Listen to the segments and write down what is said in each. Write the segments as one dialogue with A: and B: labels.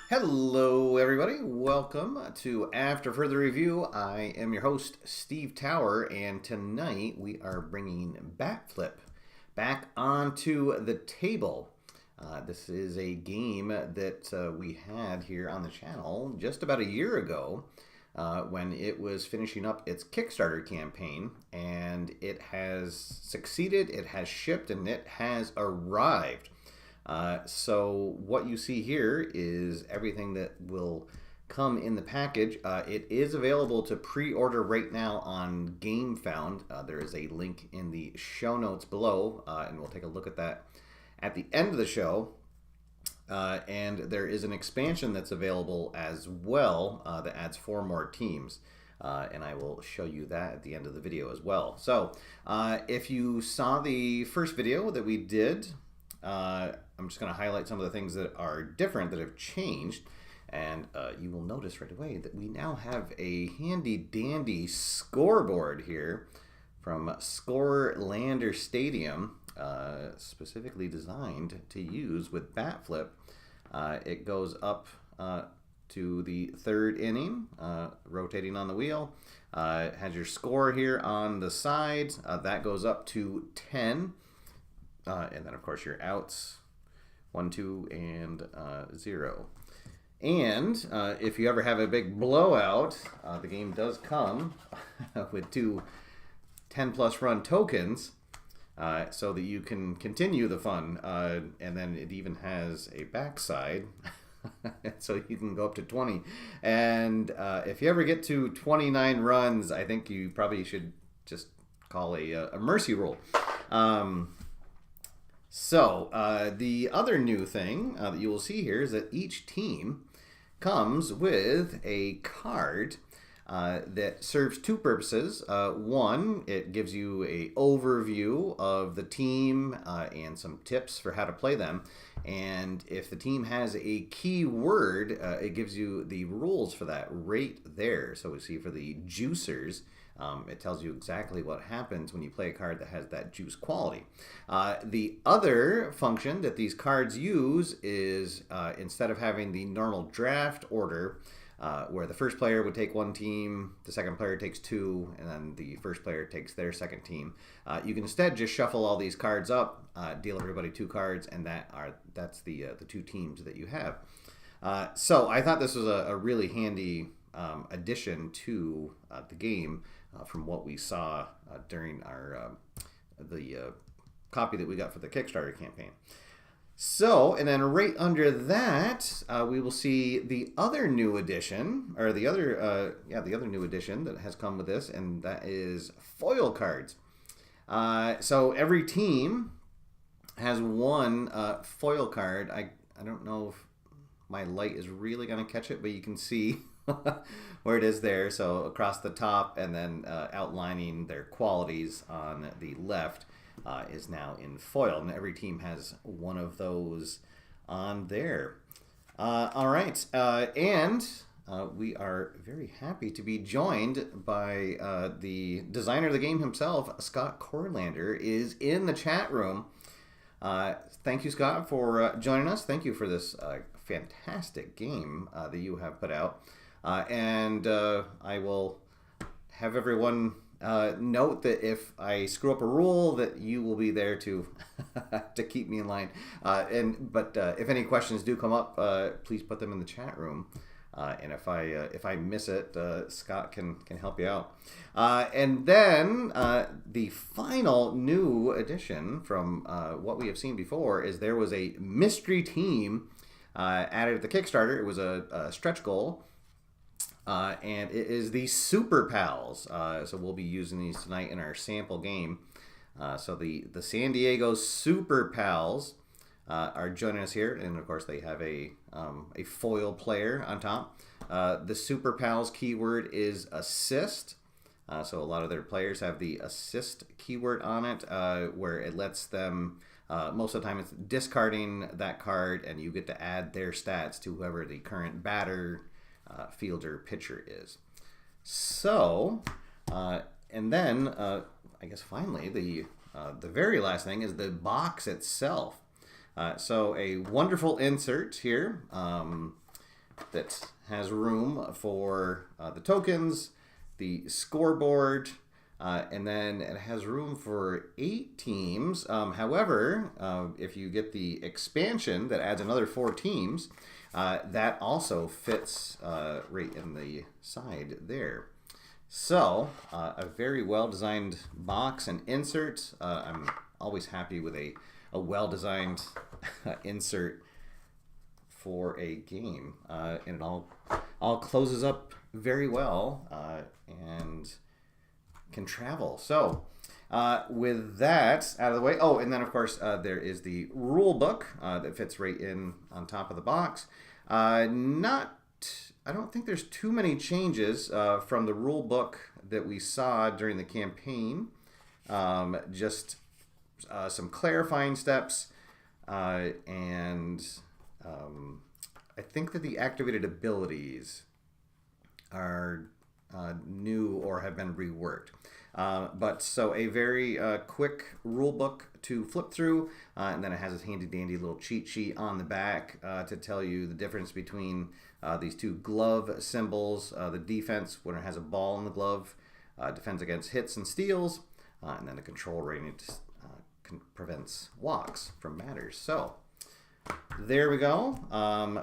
A: Hello, everybody. Welcome to After Further Review. I am your host, Steve Tower, and tonight we are bringing Batflip back onto the table. This is a game that we had here on the channel just about a year ago when it was finishing up its Kickstarter campaign, and it has succeeded, it has shipped, and it has arrived. So what you see here is everything that will come in the package. It is available to pre-order right now on GameFound. There is a link in the show notes below, and we'll take a look at that at the end of the show. And there is an expansion that's available as well that adds 4 more teams. And I will show you that at the end of the video as well. So if you saw the first video that we did, I'm just going to highlight some of the things that are different, that have changed, and you will notice right away that we now have a handy dandy scoreboard here from Scorelander Stadium, specifically designed to use with Batflip. It goes up to the 3rd inning, rotating on the wheel. It has your score here on the sides. That goes up to 10. And then, of course, your outs, 1, 2, and 0. And if you ever have a big blowout, the game does come with 2 10-plus run tokens so that you can continue the fun. And then it even has a backside so you can go up to 20. And if you ever get to 29 runs, I think you probably should just call a mercy rule. So, the other new thing that you will see here is that each team comes with a card that serves 2 purposes. One, it gives you an overview of the team and some tips for how to play them. And if the team has a key word, it gives you the rules for that right there. So we see for the juicers, it tells you exactly what happens when you play a card that has that juice quality. The other function that these cards use is instead of having the normal draft order, where the first player would take 1 team, the second player takes 2, and then the first player takes their second team. You can instead just shuffle all these cards up, deal everybody 2 cards, and that's the 2 teams that you have. So I thought this was a really handy addition to the game from what we saw during our the copy that we got for the Kickstarter campaign. So, and then right under that, we will see the other new addition, or the other new addition that has come with this, and that is foil cards. So every team has 1 foil card. I don't know if my light is really going to catch it, but you can see where it is there. So across the top, and then outlining their qualities on the left is now in foil, and every team has 1 of those on there. All right, and we are very happy to be joined by the designer of the game himself. Scott Corlander is in the chat room. Thank you, Scott, for joining us. Thank you for this fantastic game that you have put out. And I will have everyone note that if I screw up a rule, that you will be there to to keep me in line. But if any questions do come up, please put them in the chat room. And if I miss it, Scott can help you out. And then the final new addition from what we have seen before is there was a mystery team added at the Kickstarter. It was a stretch goal. And it is the Super Pals. So we'll be using these tonight in our sample game. So the San Diego Super Pals are joining us here, and of course they have a foil player on top. The Super Pals keyword is assist. So a lot of their players have the assist keyword on it, where it lets them. Most of the time it's discarding that card, and you get to add their stats to whoever the current batter, fielder, pitcher is. So, and then I guess finally the very last thing is the box itself. So a wonderful insert here. that has room for the tokens, the scoreboard, and then it has room for 8 teams. However, if you get the expansion that adds another 4 teams, that also fits right in the side there. So, a very well-designed box and insert. I'm always happy with a well-designed insert for a game. And it all closes up very well and can travel. So, with that out of the way, oh, and then of course there is the rule book that fits right in on top of the box. I don't think there's too many changes from the rule book that we saw during the campaign. Just some clarifying steps, and I think that the activated abilities are new or have been reworked. But so a very quick rule book to flip through, and then it has this handy dandy little cheat sheet on the back to tell you the difference between these 2 glove symbols. The defense, when it has a ball in the glove, defends against hits and steals, and then the control rating prevents walks from matters. So there we go.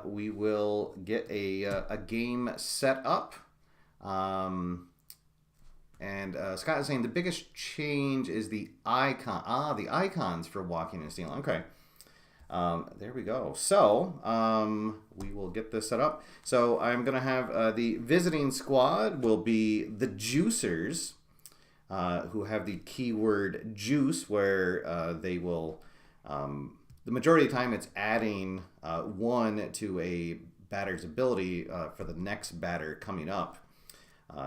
A: We will get a game set up. And Scott is saying the biggest change is the icon. The icons for walking and stealing. Okay. There we go. So we will get this set up. So I'm going to have the visiting squad will be the juicers, who have the keyword juice, where they will, the majority of the time it's adding 1 to a batter's ability for the next batter coming up.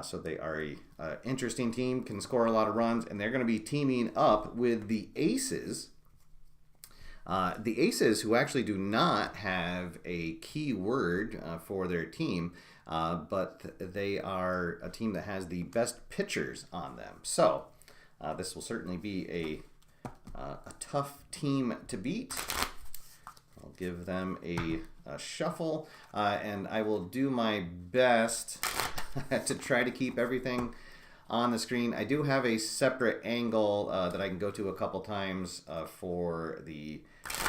A: So they are a interesting team, can score a lot of runs, and they're going to be teaming up with the aces. The aces, who actually do not have a keyword for their team, but they are a team that has the best pitchers on them. So this will certainly be a tough team to beat. I'll give them a shuffle, and I will do my best to try to keep everything on the screen. I do have a separate angle that I can go to a couple times for the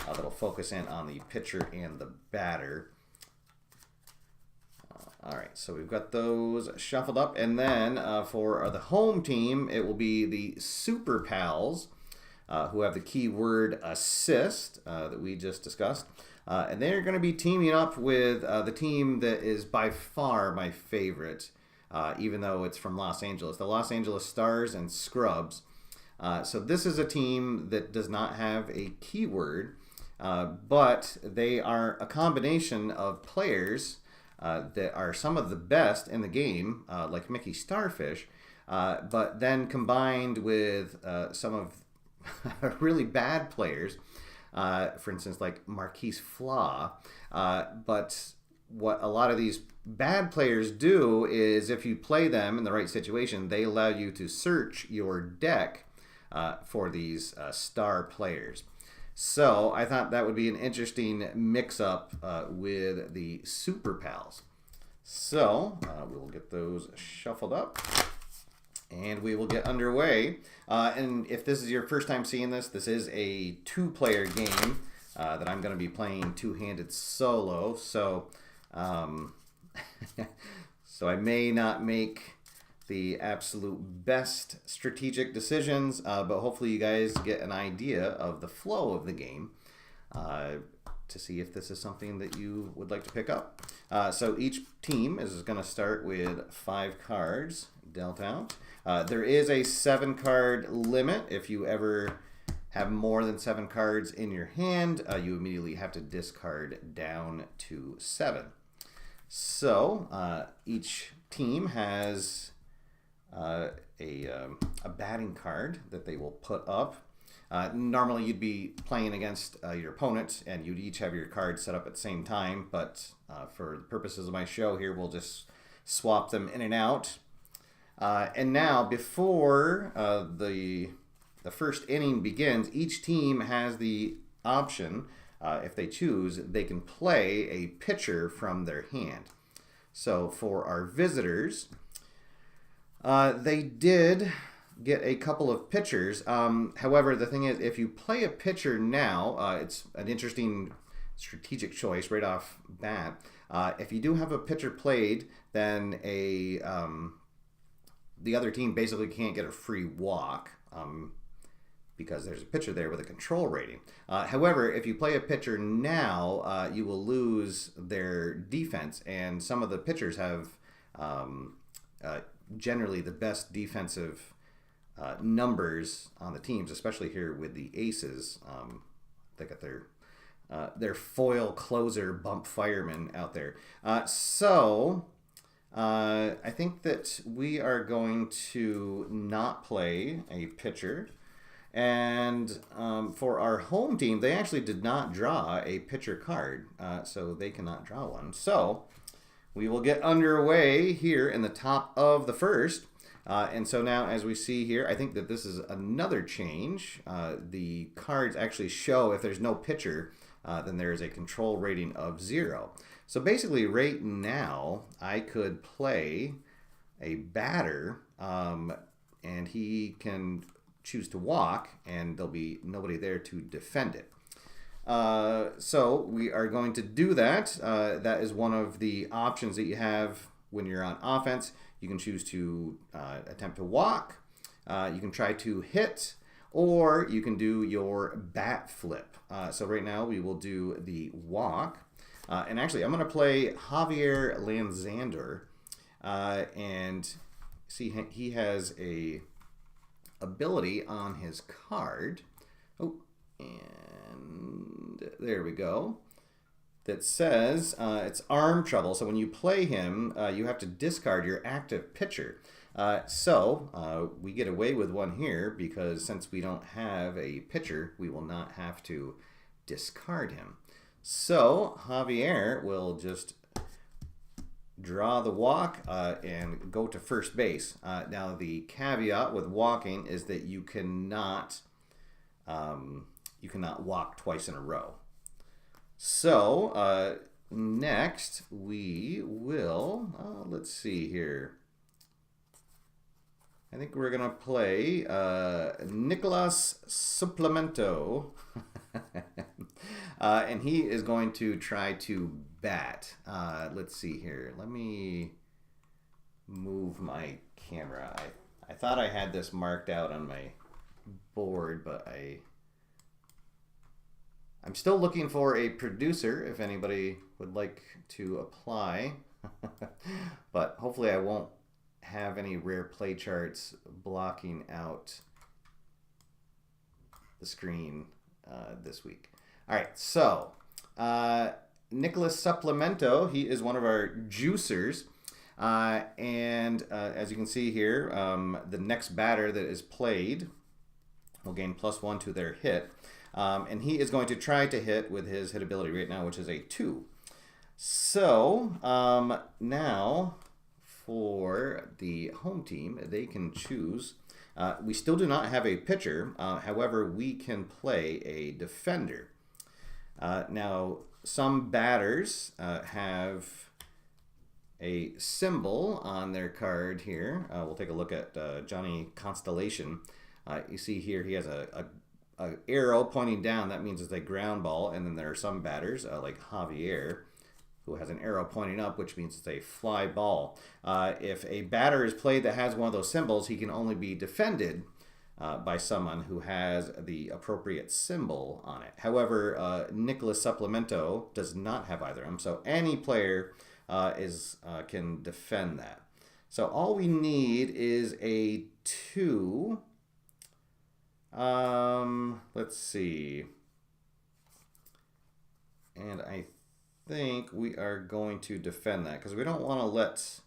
A: that'll focus in on the pitcher and the batter. All right, so we've got those shuffled up, and then for the home team, it will be the Super Pals, who have the keyword assist that we just discussed. And they're going to be teaming up with the team that is by far my favorite, even though it's from Los Angeles, the Los Angeles Stars and Scrubs. So this is a team that does not have a keyword, but they are a combination of players that are some of the best in the game, like Mickey Starfish, but then combined with some of really bad players, for instance, like Marquise Flaw. But what a lot of these bad players do is, if you play them in the right situation, they allow you to search your deck for these star players. So I thought that would be an interesting mix-up with the Super Pals. So we'll get those shuffled up, and we will get underway. And if this is your first time seeing this, this is a 2-player game that I'm going to be playing two-handed solo. So, so I may not make the absolute best strategic decisions, but hopefully you guys get an idea of the flow of the game to see if this is something that you would like to pick up. So each team is going to start with 5 cards dealt out. There is a 7-card limit. If you ever have more than 7 cards in your hand, you immediately have to discard down to 7. So each team has a batting card that they will put up. Normally you'd be playing against your opponent, and you'd each have your cards set up at the same time, but for the purposes of my show here, we'll just swap them in and out. And now, before the first inning begins, each team has the option, if they choose, they can play a pitcher from their hand. So for our visitors, they did get a couple of pitchers. However, the thing is, if you play a pitcher now, it's an interesting strategic choice right off bat. If you do have a pitcher played, then the other team basically can't get a free walk because there's a pitcher there with a control rating. However, if you play a pitcher now, you will lose their defense, and some of the pitchers have generally the best defensive numbers on the teams, especially here with the aces. They got their foil closer bump fireman out there. So I think that we are going to not play a pitcher. And for our home team, they actually did not draw a pitcher card, so they cannot draw one. So we will get underway here in the top of the first. And so now, as we see here, I think that this is another change. The cards actually show if there's no pitcher, then there is a control rating of 0. So basically, right now, I could play a batter, and he can choose to walk, and there'll be nobody there to defend it. So we are going to do that. That is one of the options that you have when you're on offense. You can choose to attempt to walk, you can try to hit, or you can do your bat flip. So right now we will do the walk. And actually I'm going to play Javier Lanzander. And see, he has a ability on his card. Oh, and there we go. That says it's arm trouble. So when you play him, you have to discard your active pitcher. So we get away with one here because since we don't have a pitcher, we will not have to discard him. So Javier will just draw the walk and go to first base. Now the caveat with walking is that you cannot walk twice in a row. So next we will let's see here. I think we're gonna play Nicolas Supplemento, and he is going to try to bat. Let's see here. Let me move my camera. I thought I had this marked out on my board, but I'm still looking for a producer if anybody would like to apply. But hopefully I won't have any rare play charts blocking out the screen this week. All right, so Nicolas Supplemento, he is one of our juicers. And as you can see here, the next batter that is played will gain +1 to their hit. And he is going to try to hit with his hit ability right now, which is a 2. So now for the home team, they can choose. We still do not have a pitcher. However, we can play a defender. Now, some batters have a symbol on their card here. We'll take a look at Johnny Constellation. You see here he has a arrow pointing down. That means it's a ground ball. And then there are some batters like Javier who has an arrow pointing up, which means it's a fly ball. If a batter is played that has one of those symbols, he can only be defended by someone who has the appropriate symbol on it. However, Nicolas Supplemento does not have either of them, so any player can defend that. So all we need is a 2. Let's see. And I think we are going to defend that because we don't want to let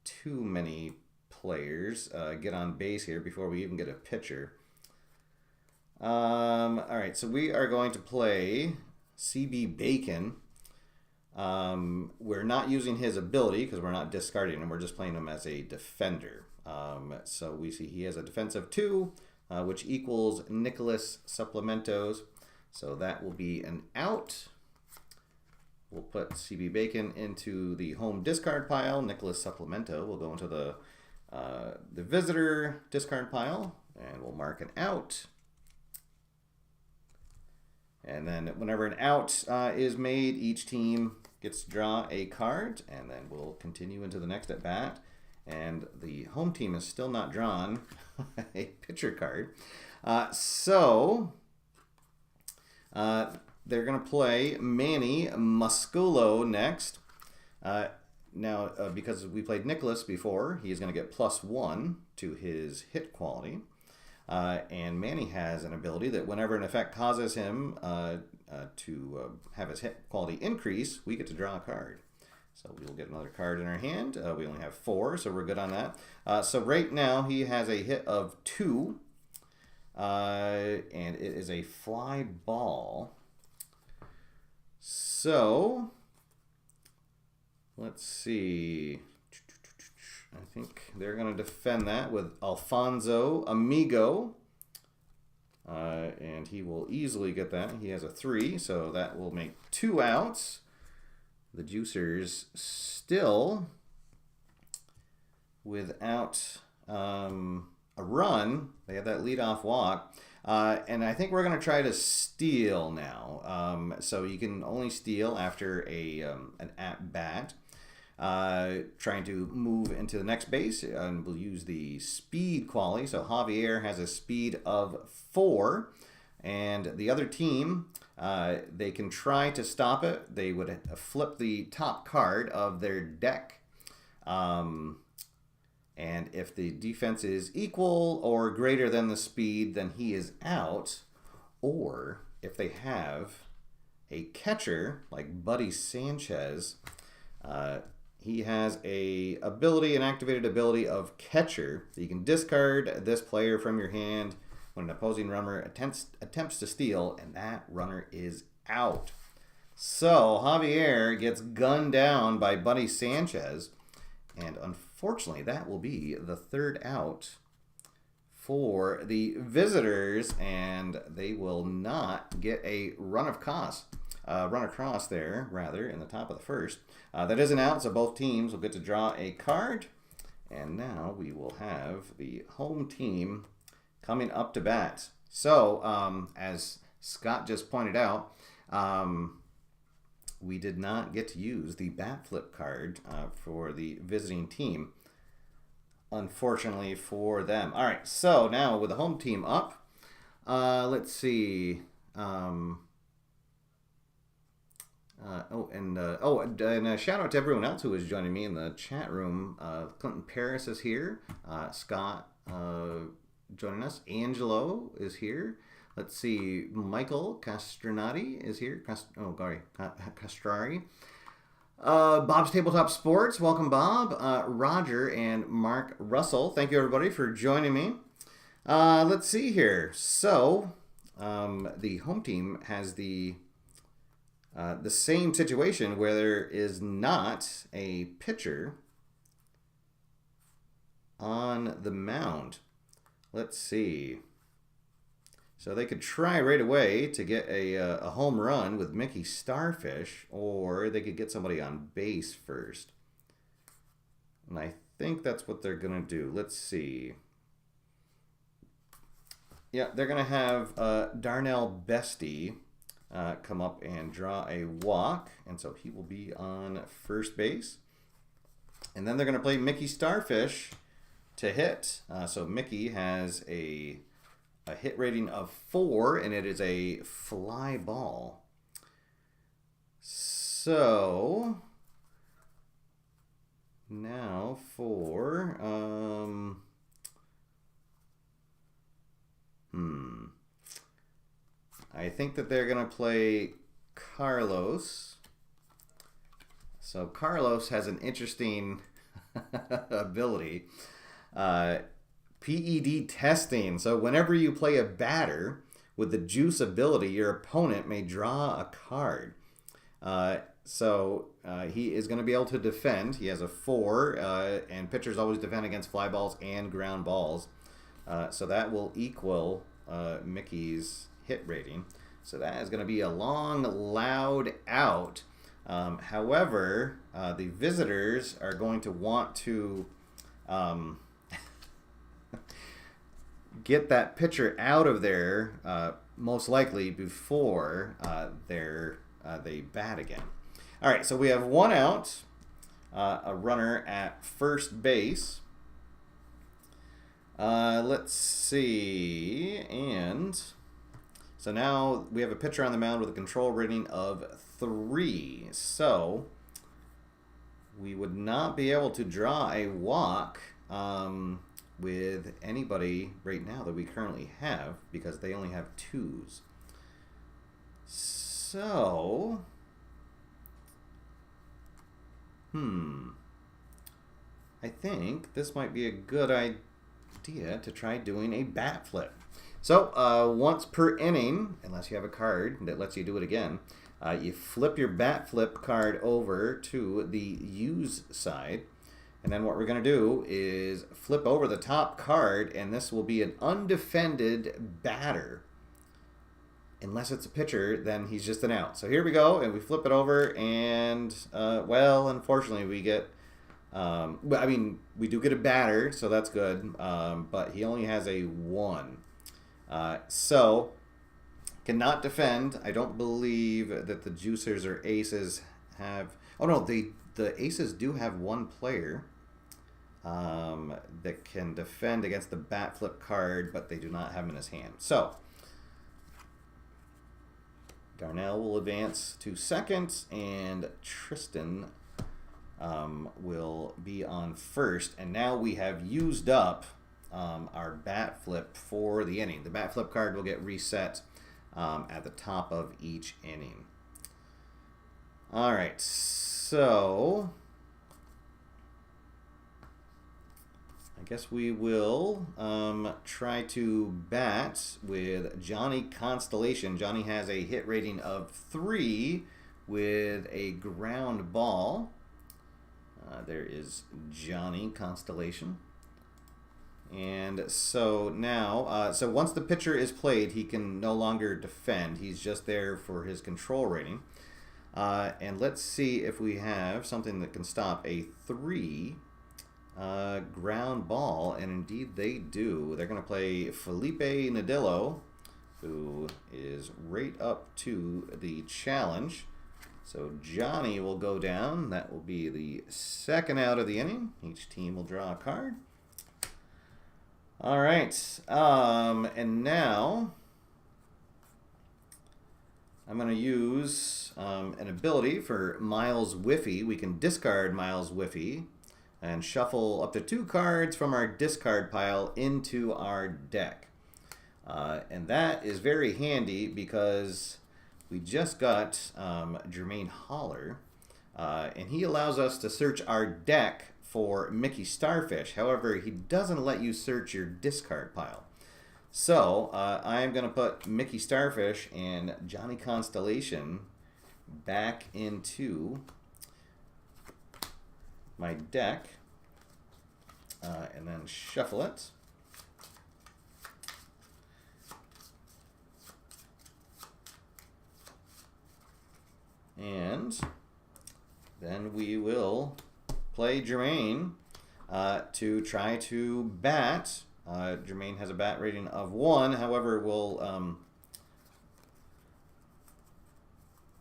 A: too many players get on base here before we even get a pitcher. All right, so we are going to play CB Bacon. We're not using his ability because we're not discarding him. We're just playing him as a defender. So we see he has a defensive 2, which equals Nicolas Supplemento's. So that will be an out. we'll put CB Bacon into the home discard pile. Nicholas Supplemento will go into the visitor discard pile, and we'll mark an out. And then whenever an out is made, each team gets to draw a card, and then we'll continue into the next at bat. And the home team is still not drawn a pitcher card. They're going to play Manny Musculo next. Now, because we played Nicholas before, he's going to get +1 to his hit quality. And Manny has an ability that whenever an effect causes him to have his hit quality increase, we get to draw a card. So we will get another card in our hand. We only have 4, so we're good on that. So right now he has a hit of 2, and it is a fly ball. So let's see. I think they're going to defend that with Alfonso Amigo. And he will easily get that. He has a 3, so that will make 2 outs. The Juicers still without a run. They have that leadoff walk. And I think we're going to try to steal now. So you can only steal after an at-bat. Trying to move into the next base, and we'll use the speed quality. So Javier has a speed of 4, and the other team, they can try to stop it. They would flip the top card of their deck, and if the defense is equal or greater than the speed, then he is out. Or if they have a catcher like Buddy Sanchez, he has an activated ability of catcher. So you can discard this player from your hand when an opposing runner attempts to steal, and that runner is out. So Javier gets gunned down by Buddy Sanchez, and unfortunately that will be the 3rd out for the visitors, and they will not get a run across there, rather, in the top of the 1st. That is an out, so both teams will get to draw a card. And now we will have the home team coming up to bat. So, as Scott just pointed out, we did not get to use the bat flip card for the visiting team, unfortunately for them. All right, so now with the home team up, let's see. And a shout out to everyone else who is joining me in the chat room. Clinton Paris is here. Scott joining us. Angelo is here. Let's see. Michael Castronati is here. Castrari. Bob's Tabletop Sports. Welcome, Bob. Roger and Mark Russell. Thank you, everybody, for joining me. Let's see here. So, the home team has the same situation where there is not a pitcher on the mound. Let's see. So they could try right away to get a home run with Mickey Starfish, or they could get somebody on base first. And I think that's what they're going to do. Let's see. Yeah, they're going to have Darnell Bestie come up and draw a walk, and so he will be on first base. And then they're going to play Mickey Starfish to hit. So Mickey has a hit rating of 4, and it is a fly ball. So now for I think that they're going to play Carlos. So Carlos has an interesting ability. PED testing. So whenever you play a batter with the juice ability, your opponent may draw a card. He is going to be able to defend. He has a 4, and pitchers always defend against fly balls and ground balls. So that will equal Mickey's hit rating. So that is going to be a long, loud out. However, the visitors are going to want to get that pitcher out of there, most likely before they bat again. All right, so we have one out, a runner at first base. Let's see, and so now we have a pitcher on the mound with a control rating of 3. So we would not be able to draw a walk with anybody right now that we currently have because they only have 2s. So, I think this might be a good idea to try doing a bat flip. So, once per inning, unless you have a card that lets you do it again, you flip your bat flip card over to the use side. And then what we're going to do is flip over the top card, and this will be an undefended batter. Unless it's a pitcher, then he's just an out. So here we go, and we flip it over, and, well, unfortunately, we get... I mean, we do get a batter, so that's good, but he only has a 1. So, cannot defend. I don't believe that the juicers or aces have... Oh, no, the aces do have 1 player that can defend against the bat flip card, but they do not have him in his hand. So, Darnell will advance to second, and Tristan will be on first. And now we have used up our bat flip for the inning. The bat flip card will get reset at the top of each inning. All right, so I guess we will try to bat with Johnny Constellation. Johnny has a hit rating of 3 with a ground ball. There is Johnny Constellation. And so now, so once the pitcher is played, he can no longer defend. He's just there for his control rating. And let's see if we have something that can stop a 3 ground ball. And indeed they do. They're going to play Felipe Nadillo, who is right up to the challenge. So Johnny will go down. That will be the second out of the inning. Each team will draw a card. All right. And now I'm going to use an ability for Miles Whiffy. We can discard Miles Whiffy and shuffle up to 2 cards from our discard pile into our deck. And that is very handy because we just got Jermaine Holler, and he allows us to search our deck for Mickey Starfish. However, he doesn't let you search your discard pile. So I am going to put Mickey Starfish and Johnny Constellation back into my deck, and then shuffle it. And then we will play Jermaine to try to bat. Jermaine has a bat rating of 1. However, we'll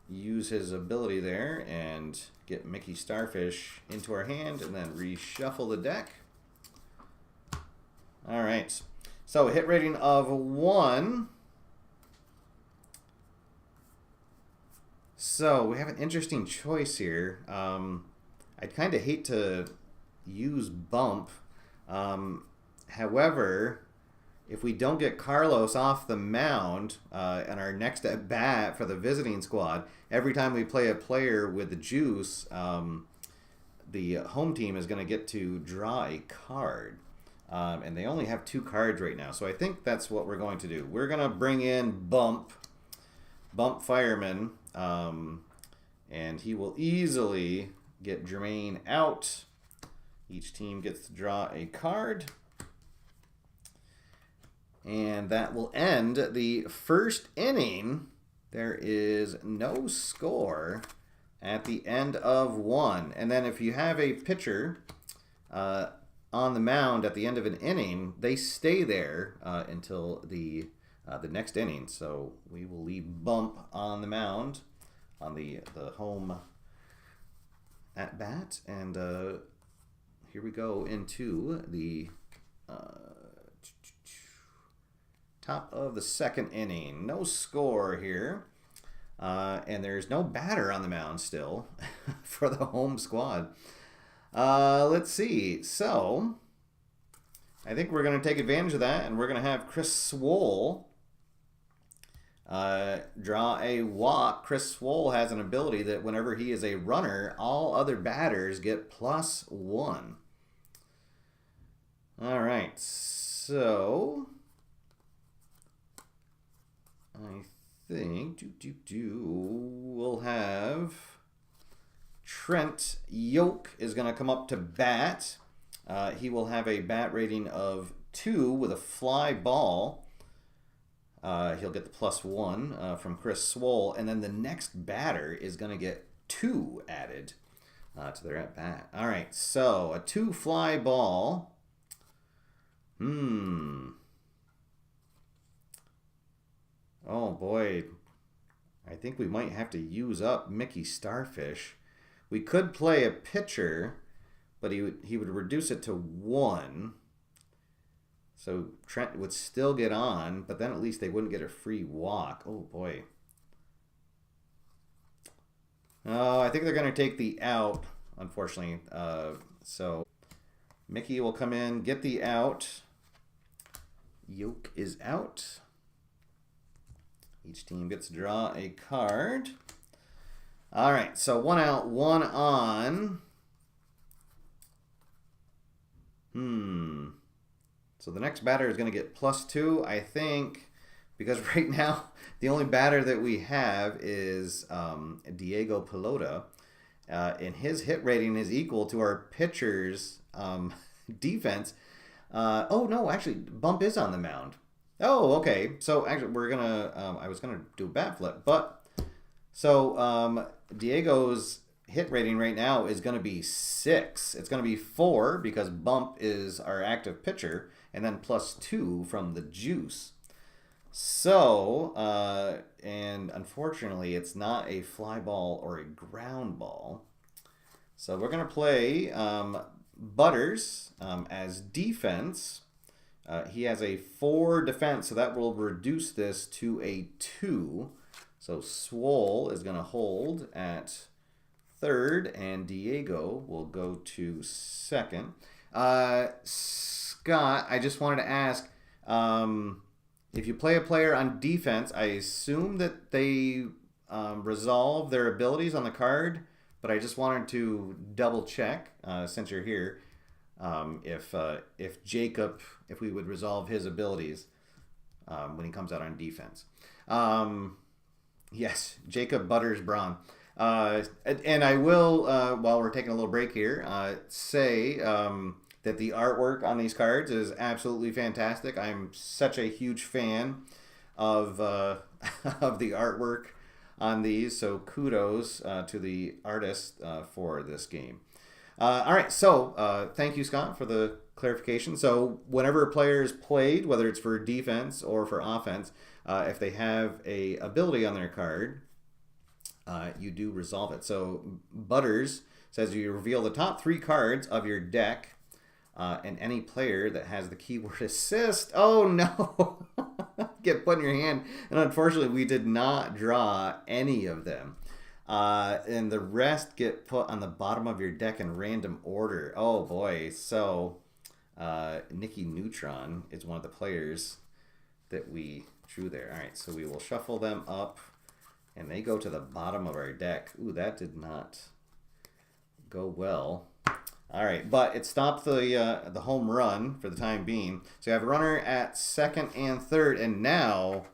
A: use his ability there and get Mickey Starfish into our hand and then reshuffle the deck. All right. So hit rating of 1. So we have an interesting choice here. I'd kind of hate to use bump. However, if we don't get Carlos off the mound in our next at bat for the visiting squad, every time we play a player with the juice, the home team is going to get to draw a card. And they only have 2 cards right now. So I think that's what we're going to do. We're going to bring in Bump Fireman, and he will easily get Jermaine out. Each team gets to draw a card. And that will end the first inning. There is no score at the end of 1. And then if you have a pitcher on the mound at the end of an inning, they stay there until the next inning. So we will leave Bump on the mound on the home at bat, and here we go into the top of the 2nd inning. No score here, and there's no batter on the mound still for the home squad. Let's see. So I think we're going to take advantage of that, and we're going to have Chris Swole draw a walk. Chris Swole has an ability that whenever he is a runner, all other batters get +1. All right, so I think we'll have Trent Yoke is going to come up to bat. He will have a bat rating of 2 with a fly ball. He'll get the +1 from Chris Swole, and then the next batter is going to get 2 added to their at bat. All right, so a 2 fly ball. Oh boy, I think we might have to use up Mickey Starfish. We could play a pitcher, but he would reduce it to 1. So Trent would still get on, but then at least they wouldn't get a free walk. Oh boy. Oh, I think they're going to take the out, unfortunately. So Mickey will come in, get the out. Yoke is out. Each team gets to draw a card. All right, so 1 out, 1 on. So the next batter is going to get +2, I think, because right now the only batter that we have is Diego Pelota, and his hit rating is equal to our pitcher's defense. Oh no, actually, Bump is on the mound. Oh, okay. So actually, we're gonna. I was gonna do a bat flip, but so Diego's hit rating right now is going to be 6. It's going to be 4 because Bump is our active pitcher, and then +2 from the juice. So, and unfortunately, it's not a fly ball or a ground ball. So we're going to play Butters as defense. He has a 4 defense, so that will reduce this to a 2. So Swole is going to hold at 3rd, and Diego will go to 2nd. Scott, I just wanted to ask, if you play a player on defense, I assume that they resolve their abilities on the card, but I just wanted to double check since you're here, if Jacob, if we would resolve his abilities when he comes out on defense. Yes, Jacob Butters Braun. And I will, while we're taking a little break here, say that the artwork on these cards is absolutely fantastic. I'm such a huge fan of of the artwork on these, so kudos to the artist for this game. All right, so thank you, Scott, for the clarification. So whenever a player is played, whether it's for defense or for offense, if they have a ability on their card, you do resolve it. So Butters says you reveal the top 3 cards of your deck, and any player that has the keyword assist. Oh no! Get put in your hand. And unfortunately, we did not draw any of them. And the rest get put on the bottom of your deck in random order. Oh boy. So Nikki Neutron is one of the players that we drew there. All right, so we will shuffle them up, and they go to the bottom of our deck. Ooh, that did not go well. All right, but it stopped the home run for the time being. So you have a runner at 2nd and 3rd, and now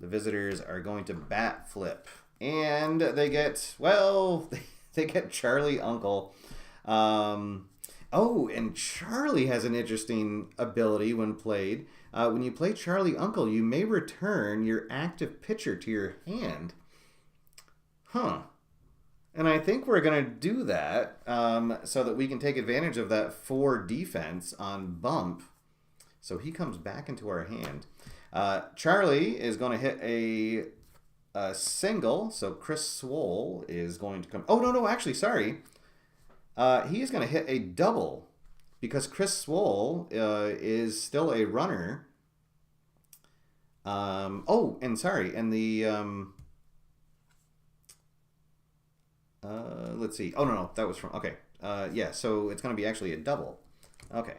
A: the visitors are going to bat flip. And they get, well, they get Charlie Uncle. Oh, and Charlie has an interesting ability when played. When you play Charlie Uncle, you may return your active pitcher to your hand. Huh. And I think we're going to do that so that we can take advantage of that 4 defense on bump. So he comes back into our hand. Charlie is going to hit a single. So Chris Swole is going to come. Oh, no, actually, sorry. He is going to hit a double because Chris Swole is still a runner. And sorry. And the... let's see. Oh, no, that was from... Okay. Yeah, so it's going to be actually a double. Okay.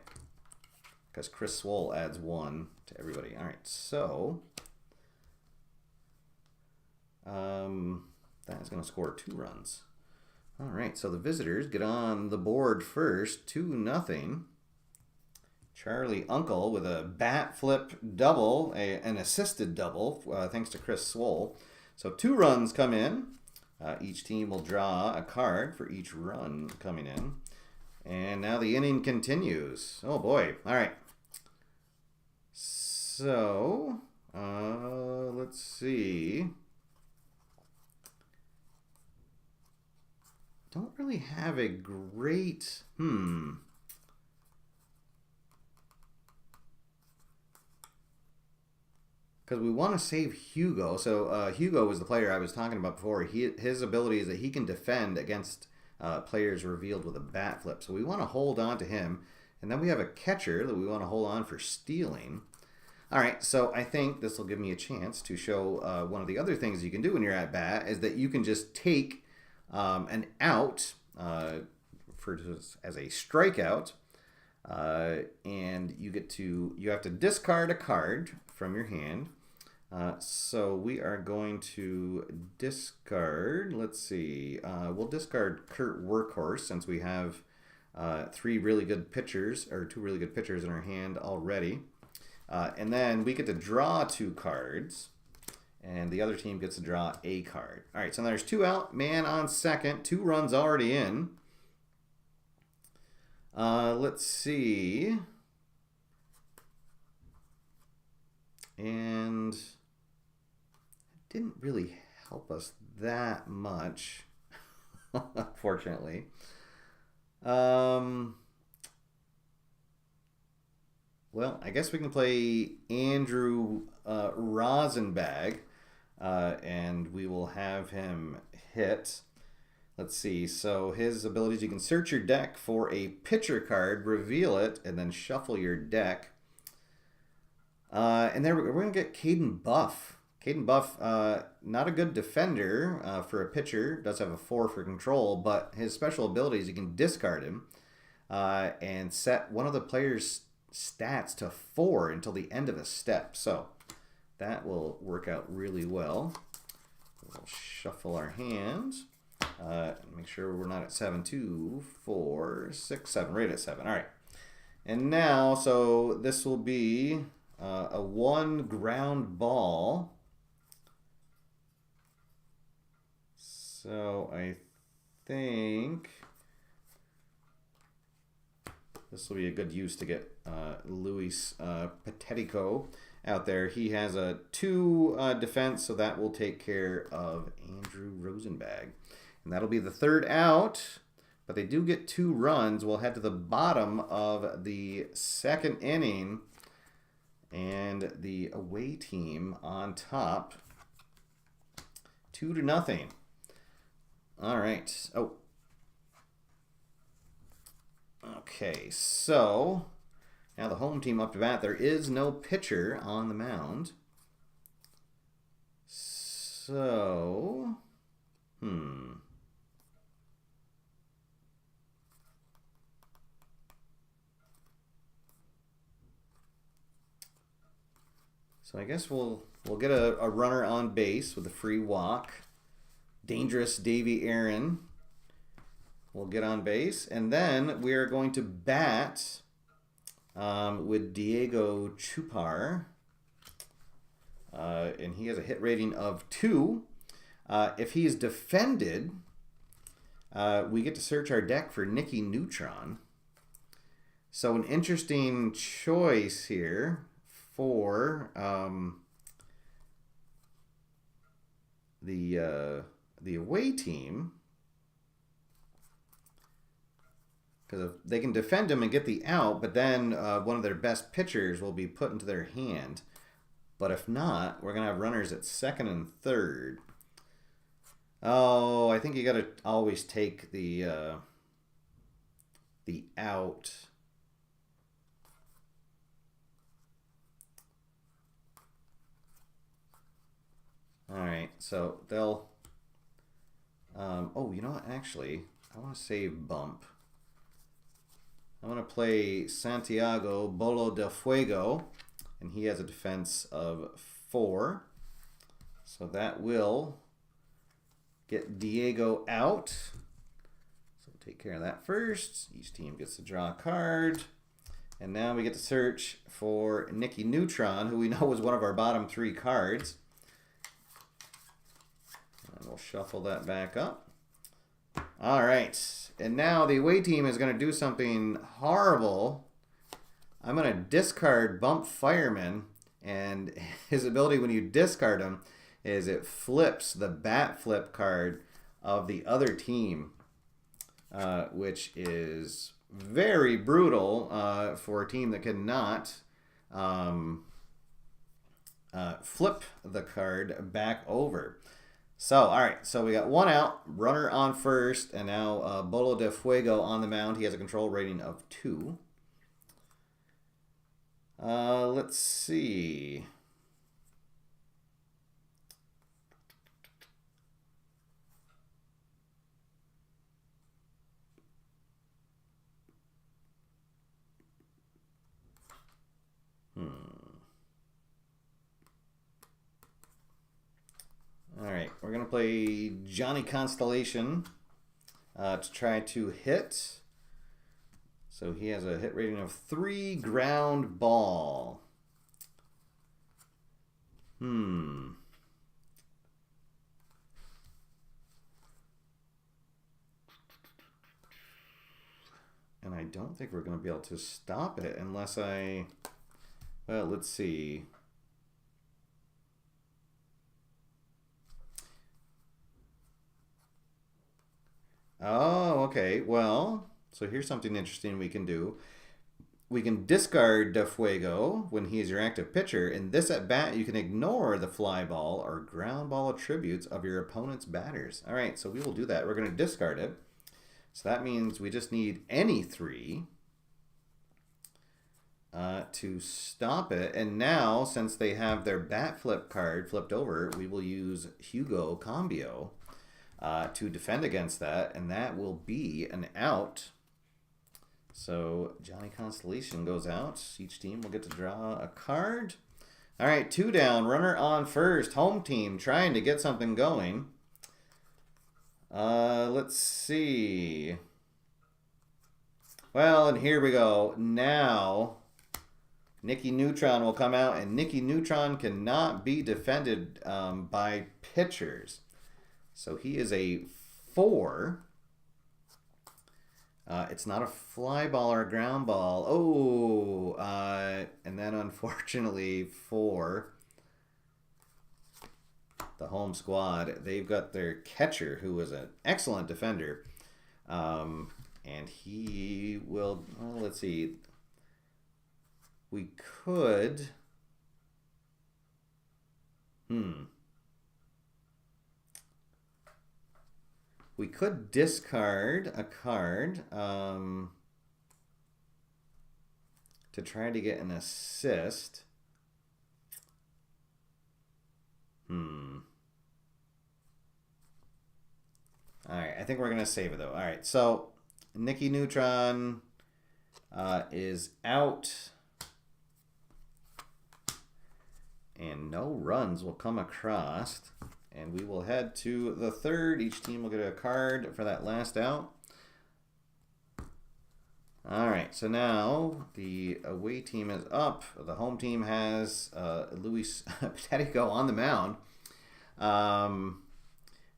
A: Because Chris Swole adds 1 to everybody. All right, so... that is going to score 2 runs. All right, so the visitors get on the board first, 2-0. Charlie Uncle with a bat flip double, an assisted double, thanks to Chris Swole. So 2 runs come in. Each team will draw a card for each run coming in. And now the inning continues. Oh, boy. All right. So, let's see. Don't really have a great... Because we want to save Hugo. So Hugo was the player I was talking about before. His ability is that he can defend against players revealed with a bat flip. So we want to hold on to him. And then we have a catcher that we want to hold on for stealing. All right, so I think this will give me a chance to show one of the other things you can do when you're at bat is that you can just take an out as a strikeout. And you have to discard a card from your hand. So we are going to discard, let's see, we'll discard Kurt Workhorse since we have 2 really good pitchers in our hand already. And then we get to draw 2 cards, and the other team gets to draw a card. All right, so there's 2 out, man on second, 2 runs already in. Let's see. And it didn't really help us that much, unfortunately. Well, I guess we can play Andrew Rosenbag, and we will have him hit. Let's see. So his abilities, you can search your deck for a pitcher card, reveal it, and then shuffle your deck. And then we're going to get Caden Buff. Caden Buff, not a good defender for a pitcher. Does have a 4 for control, but his special ability is you can discard him and set one of the player's stats to 4 until the end of a step. So that will work out really well. We'll shuffle our hands. Make sure we're not at 7, 2, 4, 6, 7. Right at 7. All right. And now, so this will be a 1 ground ball. So I think this will be a good use to get Luis Patetico out there. He has a 2 defense, so that will take care of Andrew Rosenbag. And that'll be the 3rd out, but they do get 2 runs. We'll head to the bottom of the 2nd inning, and the away team on top, 2-0. All right. Oh. Okay, so now the home team up to bat. There is no pitcher on the mound. So, So I guess we'll get a runner on base with a free walk. Dangerous Davy Aaron will get on base. And then we are going to bat with Diego Chupar. And he has a hit rating of 2. If he is defended, we get to search our deck for Nicky Neutron. So an interesting choice here for the away team. Because they can defend him and get the out, but then one of their best pitchers will be put into their hand. But if not, we're going to have runners at second and third. Oh, I think you got to always take the out. All right, so they'll... oh, you know what? Actually, I want to save bump. I'm going to play Santiago Bolo del Fuego, and he has a defense of 4. So that will get Diego out. So we'll take care of that first. Each team gets to draw a card. And now we get to search for Nicky Neutron, who we know was one of our bottom 3 cards. And we'll shuffle that back up. All right. And now the away team is going to do something horrible. I'm going to discard Bump Fireman. And his ability when you discard him is it flips the bat flip card of the other team, which is very brutal for a team that cannot flip the card back over. So, all right, so we got 1 out, runner on first, and now Bolo de Fuego on the mound. He has a control rating of 2. Let's see. All right, we're going to play Johnny Constellation to try to hit. So he has a hit rating of 3, ground ball. And I don't think we're going to be able to stop it unless I... Well, let's see. Oh, okay. Well, so here's something interesting we can do. We can discard De Fuego when he is your active pitcher. In this at bat, you can ignore the fly ball or ground ball attributes of your opponent's batters. All right, so we will do that. We're going to discard it. So that means we just need any 3 to stop it. And now, since they have their bat flip card flipped over, we will use Hugo Cambio to defend against that, and that will be an out. So Johnny Constellation goes out. Each team will get to draw a card. All right, 2 down, runner on first. Home team trying to get something going. Let's see. Well, and here we go. Now, Nicky Neutron will come out, and Nicky Neutron cannot be defended by pitchers. So he is a 4. It's not a fly ball or a ground ball. Oh, and then unfortunately for the home squad, they've got their catcher, who is an excellent defender. And he will, well, let's see. We could, we could discard a card to try to get an assist. All right, I think we're going to save it, though. All right, so Nicky Neutron is out. And no runs will come across. And we will head to the third. Each team will get a card for that last out. All right, so now the away team is up. The home team has Luis Patetico on the mound.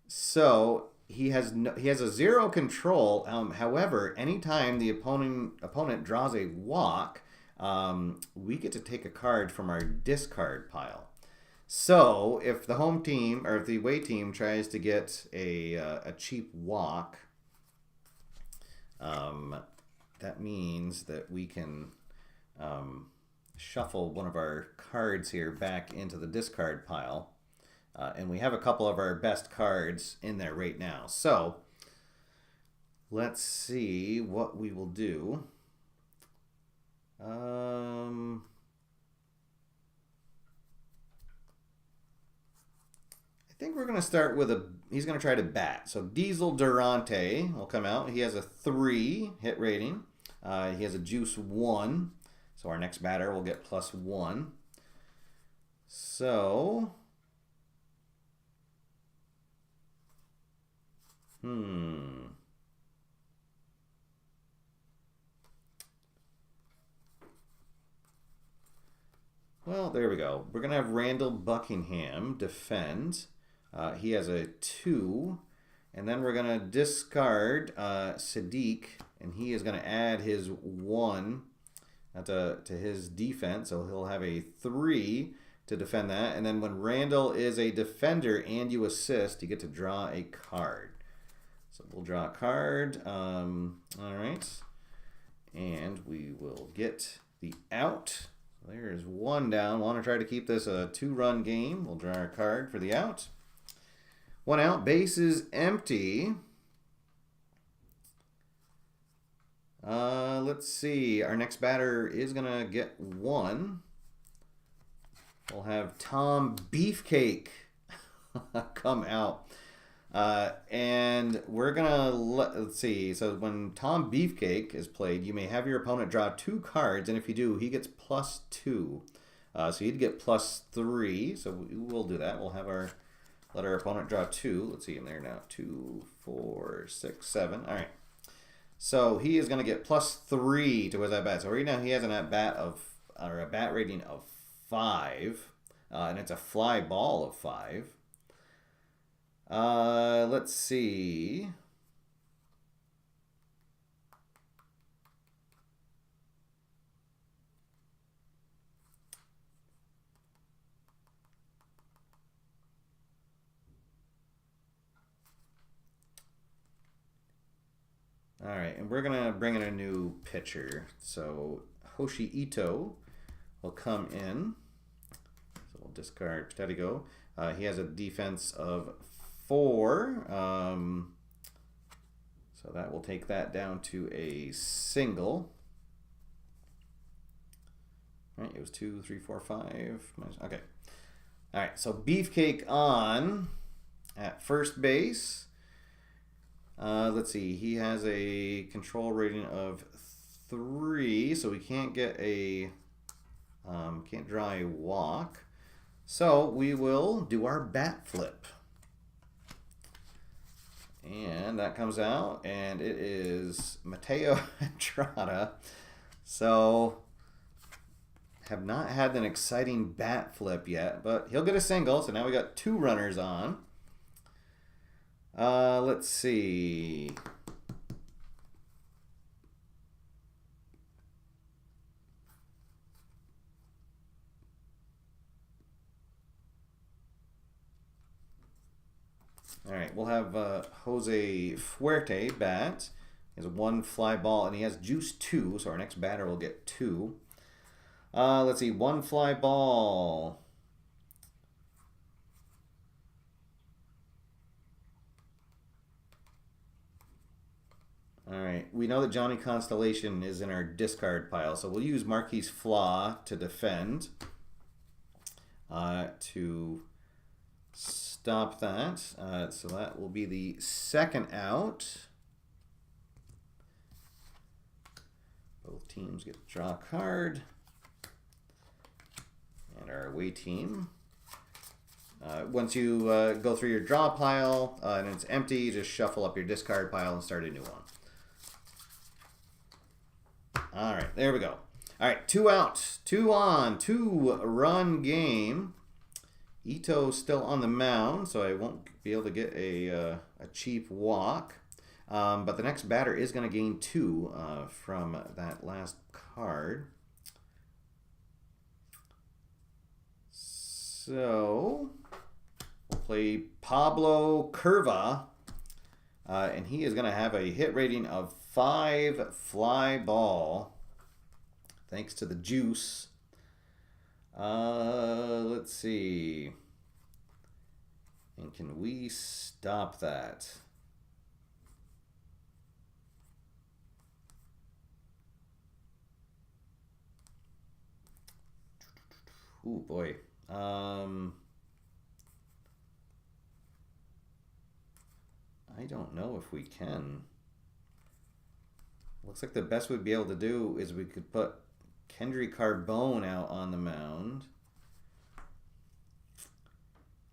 A: So he has a 0 control. However, anytime the opponent draws a walk, we get to take a card from our discard pile. So if the home team or if the away team tries to get a cheap walk, that means that we can shuffle one of our cards here back into the discard pile. And we have a couple of our best cards in there right now. So let's see what we will do. I think we're going to start with he's going to try to bat. So Diesel Durante will come out. He has a 3 hit rating. He has a juice 1. So our next batter will get +1. So, well, there we go. We're going to have Randall Buckingham defend. He has a 2. And then we're going to discard Sadiq, and he is going to add his 1 to his defense. So he'll have a 3 to defend that. And then when Randall is a defender and you assist, you get to draw a card. So we'll draw a card. All right. And we will get the out. There's 1 down. Want to try to keep this a 2-run game. We'll draw our card for the out. 1 out. Base is empty. Let's see. Our next batter is going to get 1. We'll have Tom Beefcake come out. And we're going to, let's see. So when Tom Beefcake is played, you may have your opponent draw 2 cards. And if you do, he gets +2. So he'd get +3. So we'll do that. We'll have let our opponent draw 2. Let's see him there now. 2, 4, 6, 7. All right. So he is going to get +3 to his at bat. So right now he has a bat rating of 5, and it's a fly ball of 5. Let's see. All right, and we're going to bring in a new pitcher. So Hoshi Ito will come in. So we'll discard Ptetigo. He has a defense of 4. So that will take that down to a single. All right, it was 2, 3, 4, 5. Okay. All right, so Beefcake on at first base. Let's see. He has a control rating of 3, so we can't get can't draw a walk. So we will do our bat flip. And that comes out, and it is Mateo Entrada. So have not had an exciting bat flip yet, but he'll get a single. So now we got 2 runners on. Let's see. All right, we'll have Jose Fuerte bat. He has a 1 fly ball, and he has juice 2, so our next batter will get 2. Let's see, 1 fly ball. All right, we know that Johnny Constellation is in our discard pile, so we'll use Marquise Flaw to defend to stop that. So that will be the 2nd out. Both teams get to draw a card. And our away team. Once you go through your draw pile and it's empty, you just shuffle up your discard pile and start a new one. All right, there we go. All right, 2 out, 2 on, 2-run game. Ito's still on the mound, so I won't be able to get a cheap walk. But the next batter is going to gain 2 from that last card. So we'll play Pablo Curva, and he is going to have a hit rating of 5 fly ball. Thanks to the juice. Let's see. And can we stop that? Ooh, boy. I don't know if we can. Looks like the best we'd be able to do is we could put Kendry Carbone out on the mound.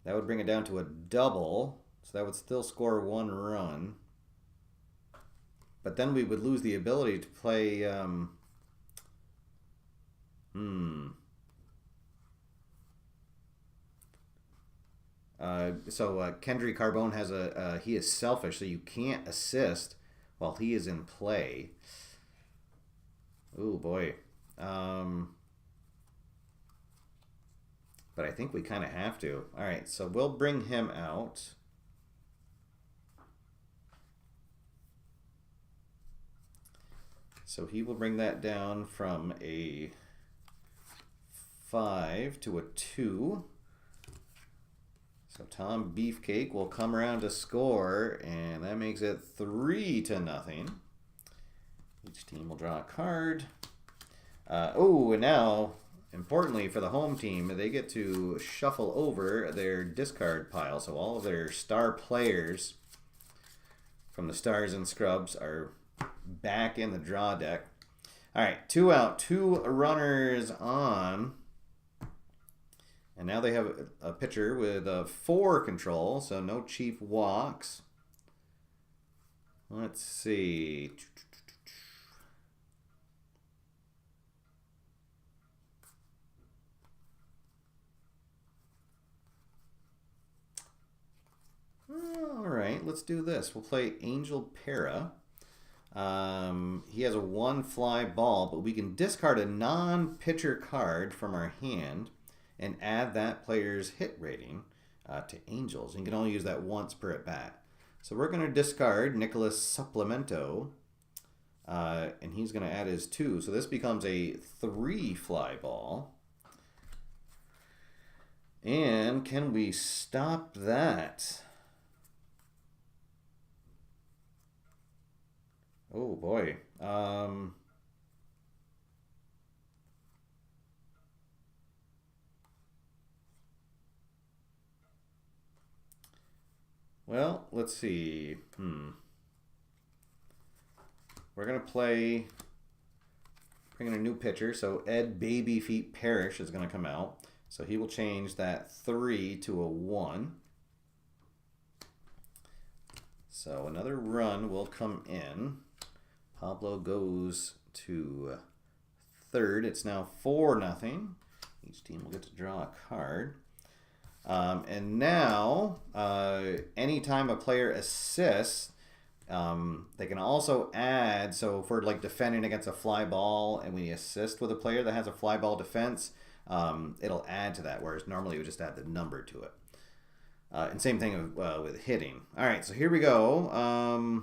A: That would bring it down to a double, so that would still score 1 run. But then we would lose the ability to play. Kendry Carbone has he is selfish, so you can't assist while he is in play. Oh boy. But I think we kind of have to. All right, so we'll bring him out. So he will bring that down from a 5 to a 2. So Tom Beefcake will come around to score, and that makes it 3-0. Each team will draw a card. And now, importantly for the home team, they get to shuffle over their discard pile. So all of their star players from the Stars and Scrubs are back in the draw deck. All right, 2 out, 2 runners on. And now they have a pitcher with a 4 control, so no chief walks. Let's see. All right, let's do this. We'll play Angel Para. He has a 1 fly ball, but we can discard a non-pitcher card from our hand and add that player's hit rating to Angels. And you can only use that once per at bat. So we're going to discard Nicholas Supplemento, and he's going to add his 2. So this becomes a 3 fly ball. And can we stop that? Oh boy. Well, let's see. We're going to bring in a new pitcher. So Ed Babyfeet Parrish is going to come out. So he will change that 3 to a 1. So another run will come in. Pablo goes to third. It's now 4-0. Each team will get to draw a card. And now, anytime a player assists, they can also add, so if we're like defending against a fly ball and we assist with a player that has a fly ball defense, it'll add to that, whereas normally we would just add the number to it. And same thing with hitting. All right, so here we go.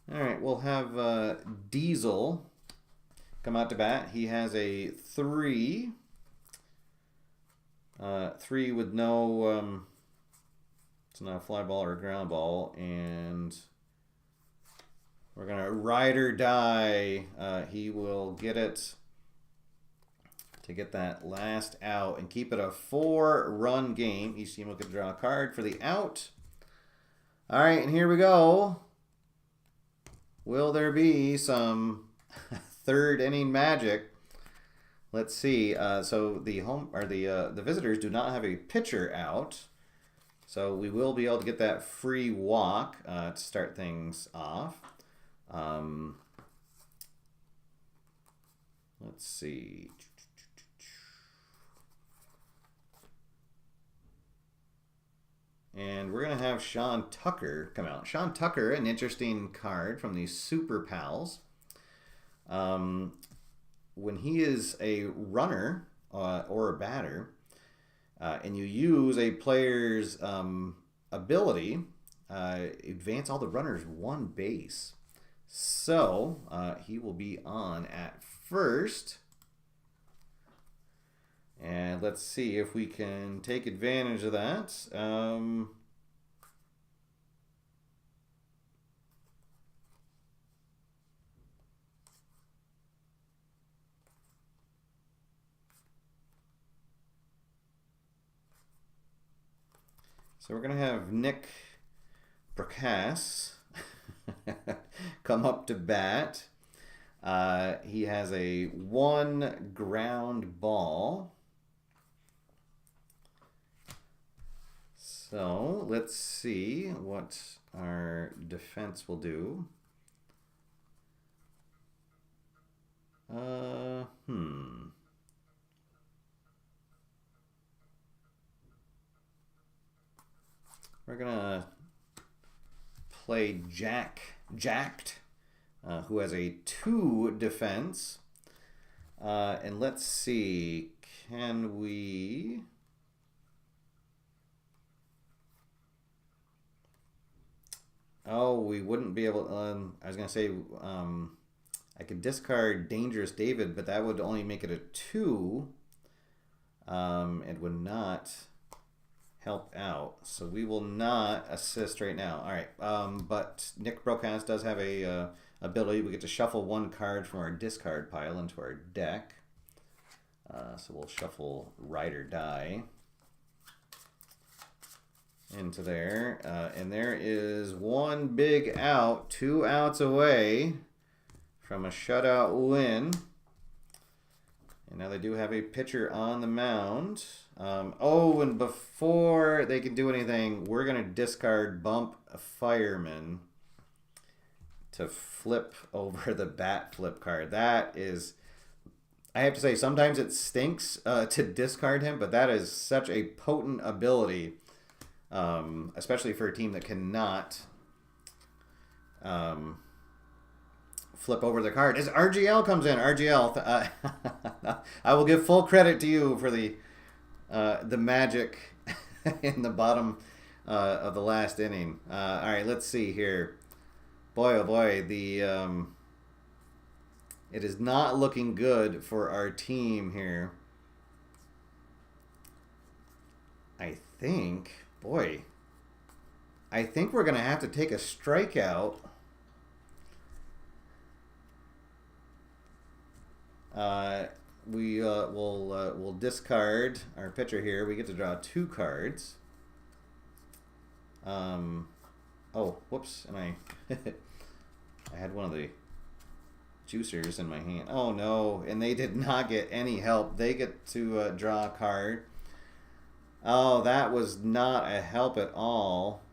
A: All right, we'll have Diesel come out to bat. He has a 3. 3 with no, it's not a fly ball or a ground ball. And we're going to ride or die. He will get it to get that last out and keep it a 4-run game. Each team will get to draw a card for the out. All right, and here we go. Will there be some third inning magic? Let's see. So the visitors do not have a pitcher out, so we will be able to get that free walk to start things off. Let's see. And we're going to have Sean Tucker come out. Sean Tucker, an interesting card from the Super Pals. When he is a runner or a batter, and you use a player's ability, advance all the runners one base. So he will be on at first. And let's see if we can take advantage of that. So we're going to have Nick Prakash come up to bat. He has a 1 ground ball. So let's see what our defense will do. We're gonna play Jacked, who has a 2 defense. And let's see, can we... Oh, we wouldn't be able... I was going to say I could discard Dangerous David, but that would only make it a 2. It would not help out. So we will not assist right now. All right. But Nick Broadcast does have a ability. We get to shuffle 1 card from our discard pile into our deck. So we'll shuffle Ride or Die into there. And there is 1 big out, 2 outs away from a shutout win. And now they do have a pitcher on the mound. Oh, and before they can do anything, we're going to discard Bump a Fireman to flip over the bat flip card. That is, I have to say, sometimes it stinks to discard him, but that is such a potent ability, especially for a team that cannot flip over the card. As RGL comes in, RGL, I will give full credit to you for the magic in the bottom of the last inning. All right, let's see here. Boy, oh boy, it is not looking good for our team here. I think we're going to have to take a strikeout. We'll discard our pitcher here. We get to draw 2 cards. Oh, whoops! And I had one of the juicers in my hand. Oh no! And they did not get any help. They get to draw a card. Oh, that was not a help at all.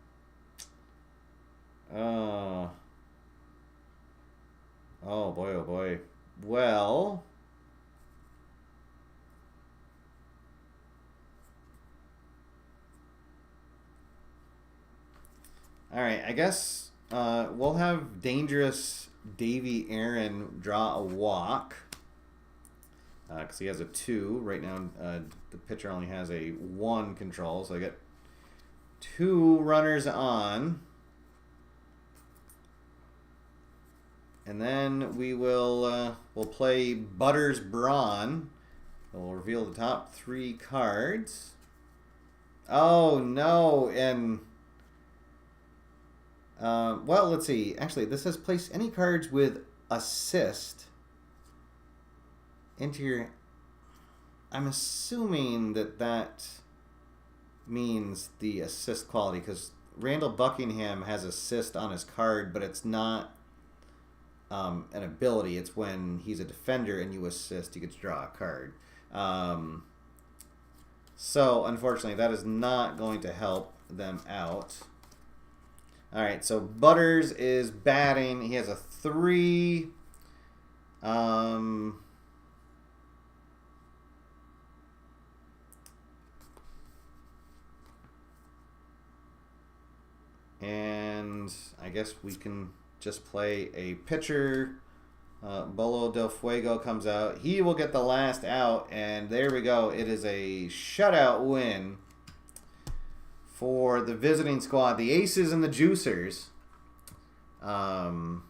A: Oh boy! Oh boy! Well. All right, I guess we'll have Dangerous Davy Aaron draw a walk because he has a 2 right now. The pitcher only has a 1 control, so I get 2 runners on, and then we will we'll play Butters Braun. We'll reveal the top 3 cards. Oh no! And well, let's see. Actually, this says place any cards with assist into your... I'm assuming that means the assist quality, because Randall Buckingham has assist on his card, but it's not an ability. It's when he's a defender and you assist, you get to draw a card. So, unfortunately, that is not going to help them out. All right, so Butters is batting. He has a 3. guess we can just play a pitcher. Bolo del Fuego comes out. He will get the last out, and there we go. It is a shutout win for the visiting squad. The Aces and the Juicers are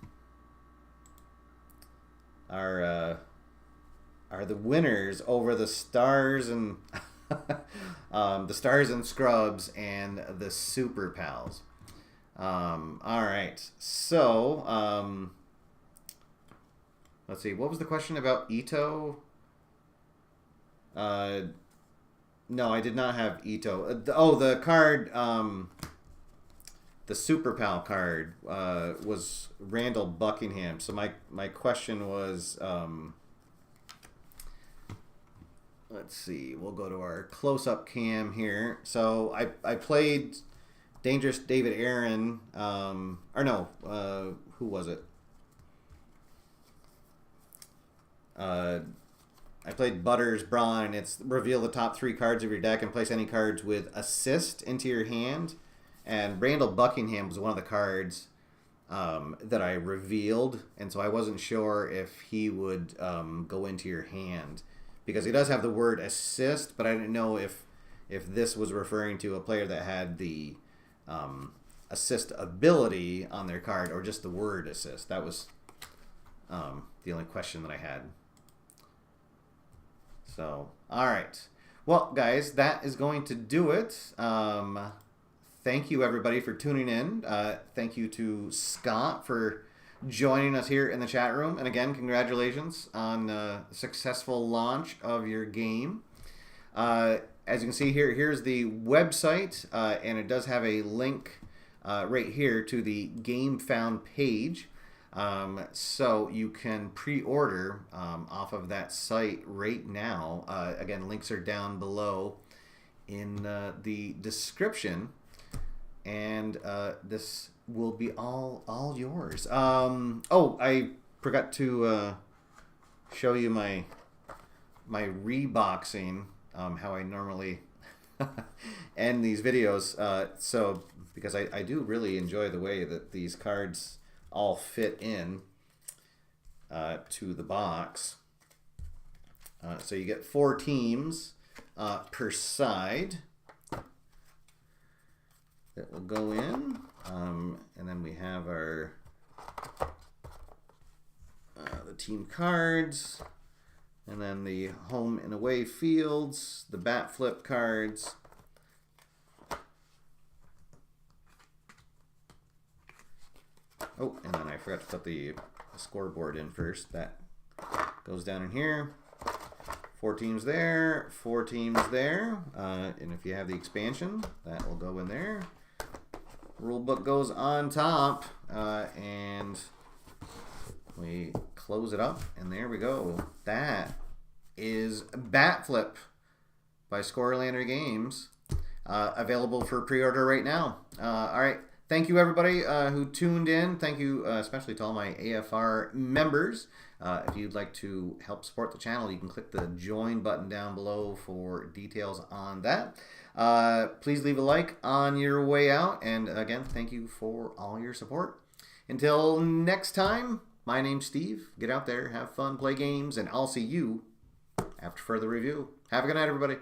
A: the winners over the Stars and the Stars and Scrubs and the Super Pals. All right, so let's see. What was the question about Ito? No, I did not have Ito. The card, the Super Pal card was Randall Buckingham. So my question was, let's see. We'll go to our close-up cam here. So I played Dangerous David Aaron, who was it? I played Butters Braun, and it's reveal the top 3 cards of your deck and place any cards with assist into your hand. And Randall Buckingham was one of the cards that I revealed, and so I wasn't sure if he would go into your hand because he does have the word assist, but I didn't know if this was referring to a player that had the assist ability on their card or just the word assist. That was the only question that I had. So, all right. Well, guys, that is going to do it. Thank you, everybody, for tuning in. Thank you to Scott for joining us here in the chat room. And again, congratulations on the successful launch of your game. As you can see here, here's the website, and it does have a link right here to the Game Found page. So you can pre-order off of that site right now. Again, links are down below in the description, and this will be all yours. I forgot to show you my reboxing, how I normally end these videos. So because I do really enjoy the way that these cards all fit in to the box. So you get 4 teams per side that will go in. And then we have our the team cards, and then the home and away fields, the bat flip cards. Oh, and then I forgot to put the scoreboard in first. That goes down in here. 4 teams there, 4 teams there. And if you have the expansion, that will go in there. Rule book goes on top. And we close it up, and there we go. That is Bat Flip by Scorelander Games. Available for pre-order right now. All right. Thank you, everybody who tuned in. Thank you especially to all my AFR members. If you'd like to help support the channel, you can click the join button down below for details on that. Please leave a like on your way out. And again, thank you for all your support. Until next time, my name's Steve. Get out there, have fun, play games, and I'll see you after further review. Have a good night, everybody.